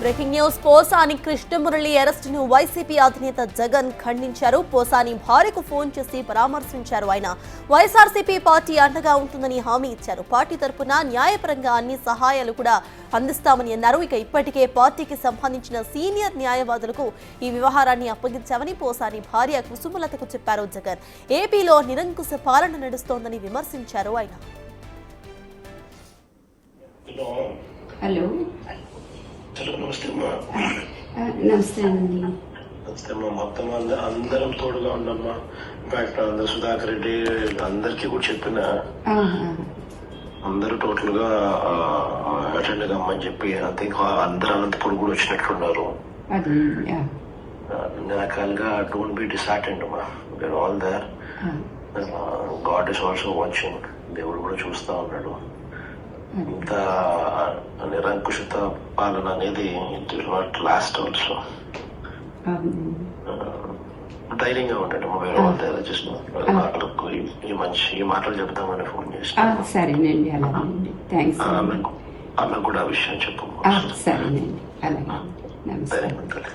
Breaking news. Posani Krishna Murali అరెస్టును YCP అధినేత జగన్ ఖండించారు. పోసాని భార్యకు ఫోన్ చేసి పరామర్శించారు. ఆయన వైఎస్ఆర్సీపీ పార్టీ అండగా ఉంటుందని హామీ ఇచ్చారు. పార్టీ తరపున న్యాయపరంగా అన్ని సహాయాలు కూడా అందిస్తామని అన్నారు. ఇక ఇప్పటికే పార్టీకి సంబంధించిన సీనియర్ న్యాయవాదులకు ఈ వ్యవహారాన్ని అప్పగించామని పోసాని భార్య కుసుమలతకు చెప్పారు జగన్. ఏపీలో నిరంకుశ పాలన నడుస్తోందని విమర్శించారు ఆయన. హలో, నమస్తే అమ్మా. నమస్తే అండి. నమస్తే అమ్మా. మొత్తం అందరం తోడుగా ఉండమ్మా. ఇన్ఫాక్ట్ అందరు సుధాకర్ రెడ్డి అందరికీ కూడా చెప్పిన అందరూ టోటల్ గా అటెండ్ కమ్మని చెప్పి ఐ థింక్ అందరు అనంతపురం కూడా వచ్చినట్లున్నారు. అన్ని రకాలుగా డోంట్ బి డిసార్టెండ్ అమ్మా. We are all there. God is also watching. దేవుడు కూడా చూస్తా ఉన్నాడు. ఇంత నిరంకుశత పాలన అనేది it will not last also. ధైర్యంగా ఉండండి. ఈ మాటలు చెప్తామని ఫోన్ చేసి సరేనండి. అలాగేనండి. థ్యాంక్స్. ఆమెకు కూడా ఆ విషయం చెప్పు. సరేనండి. అలాగే. నమస్తే. ధైర్యంగా ఉంటాడు.